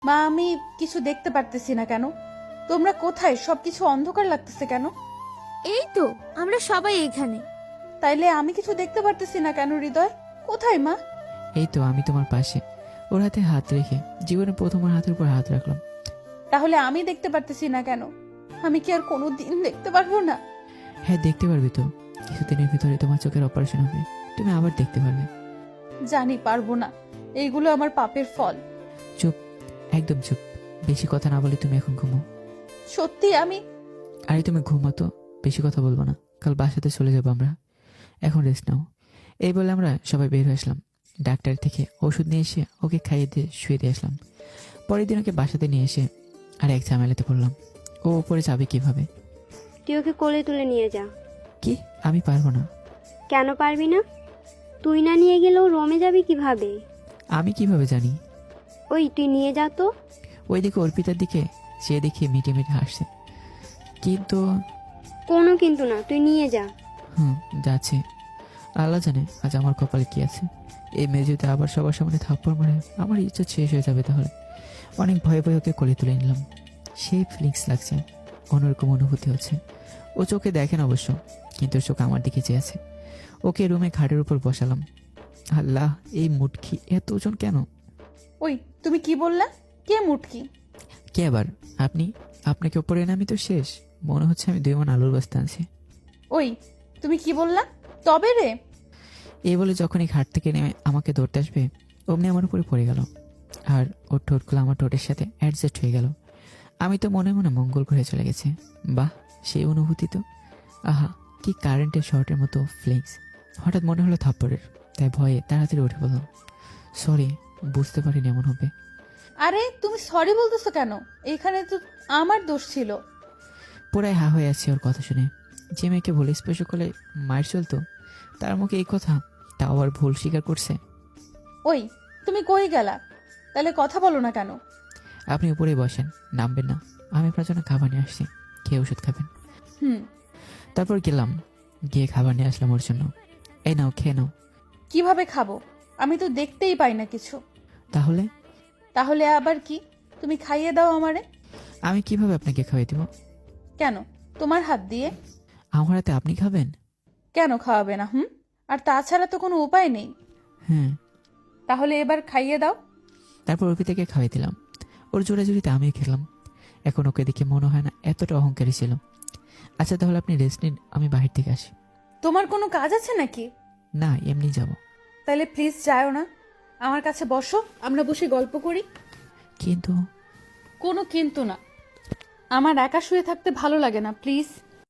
মা, আমি কিছু দেখতে পারতেছি না কেন? তোমরা কোথায়? সবকিছু অন্ধকার লাগতেছে কেন? এই তো আমরা সবাই এখানে। তাইলে আমি কিছু দেখতে পারতেছি না কেন? হৃদয় কোথায় মা? এই তো আমি তোমার পাশে, ওর হাতে হাত রেখে জীবনে প্রথম ওর হাতের উপর হাত রাখলাম। তাহলে আমি দেখতে পারতেছি না কেন? আমি কি আর কোনো দিন দেখতে পারবো না? হ্যাঁ দেখতে পারবি তো, কিছুদিনের ভিতরে তোমার চোখের অপারেশন হবে, তুমি আবার দেখতে পারবে। জানি পারবো না, এইগুলো আমার পাপের ফল। চুপ, একদম চুপ, বেশি কথা না বলে তুমি এখন ঘুমো। সত্যি আমি... আরে তুমি ঘুমো তো, বেশি কথা বলবো না, কাল বাসাতে চলে যাবো আমরা, এখন রেস্ট নাও। এই বলে আমরা সবাই বের হয়ে আসলাম। ডাক্তার থেকে ওষুধ নিয়ে এসে ওকে খাইয়ে দিয়ে শুয়ে দিয়ে আসলাম। পরের দিন ওকে বাসাতে নিয়ে এসে আর এক ঝামেলাতে পড়লাম। ও উপরে যাবে কিভাবে? তুই ওকে কোলে তুলে নিয়ে যা। কি? আমি পারবো না। কেন পারবি না? তুই না নিয়ে গেলেও রোমে যাবি কিভাবে? আমি কিভাবে জানি? ওই তুই নিয়ে যা তো। ওইদিকে অর্পিতার দিকে সে দেখে মিটে মিটে হাসছে, কিন্তু কোনো কিন্তু না, তুই নিয়ে যা। যাচ্ছে। আল্লাহ জানে আজ আমার কপালে কি আছে। এই মেয়ে যদি আবার সবার সামনে থাপ্পড় মারে, আমার ইজ্জত শেষ হয়ে যাবে তাহলে। অনেক ভয়ে ভয়ে ওকে কোলে তুলে নিলাম। সেই ফিলিংস লাগছে, অন্যরকম অনুভূতি হচ্ছে। ও চোখে দেখেন অবশ্য, কিন্তু ওর চোখ আমার দিকে চেয়ে আছে। ওকে রুমে খাটের উপর বসালাম। আল্লাহ, এই মুটকি এত ওজন কেন? ওই তুমি কি বললা? কে মুটকি? কে আবার? আপনি। আপনাকে ওপরে নামি তো শেষ, মনে হচ্ছে আমি 2 মণ আলুর বস্তা আনছি। ওই তুমি কি বললা? তবে রে। এই বলে যখনই ঘাট থেকে নেমে আমাকে ধরতে আসবে, অমনি আমার উপরে পড়ে গেল, আর ওর ঠোঁটগুলো আমার ঠোঁটের সাথে অ্যাডজাস্ট হয়ে গেল। আমি তো মনে মনে মঙ্গল করে চলে গেছে। বাহ, সেই অনুভূতি তো! আহা, কি কারেন্টের শর্টের মতো ফ্লেক্স! হঠাৎ মনে হলো থাপ্পড়ের, তাই ভয়ে তাড়াতাড়ি উঠে বললাম, সরি, বুঝতে পারিনি এমন হবে। আরে তুমি সরি বলতেছো কেন? এখানে তো আমার দোষ ছিল। পুরাই হা হয়ে আছে ওর কথা শুনে। যে মেয়েকে ভুল স্পর্শ করলে মায়ের চলতো, তার মুখে এই কথা, তাও আবার ভুল স্বীকার করছে। ওই তুমি কই গেলা? তাহলে কথা বলো না কেন? আপনি উপরে বসেন, নামবেন না। আমি আপনার জন্য খাবার নিয়ে আসছি, খেয়ে ওষুধ খাবেন। হুম। তারপর গেলাম, গিয়ে খাবার নিয়ে আসলাম ওর জন্য। এই নাও, খেয়ে নাও। কিভাবে খাবো? আমি তো দেখতেই পাই না কিছু। তাহলে? তাহলে আবার কি? তুমি খাইয়ে দাও আমারে। আমি কিভাবে আপনাকে খাওয়াই দেব? কেন? তোমার হাত দিয়ে। আমার হাতে আপনি খাবেন? কেন খাওয়াবে না? আর তাছাড়া তো কোনো উপায় নেই। হ্যাঁ। তাহলে এবার খাইয়ে দাও। তারপর অর্পিতাকে খাওয়াই দিলাম। ওর জোড়াজুড়িতে আমিও খেলাম। এখন ওকে দেখে মনে হয় না এতটা অহংকারী ছিল। আচ্ছা তাহলে আপনি রেস্ট নিন, আমি বাহির থেকে আসি। তোমার কোনো কাজ আছে নাকি? না, এমনি যাব। তাহলে প্লিজ যাও না, আমার কাছে বসো, আমরা বসে গল্প করি। কিন্তু কোনো কিন্তু না, আমার একা শুয়ে থাকতে ভালো লাগে না, প্লিজ।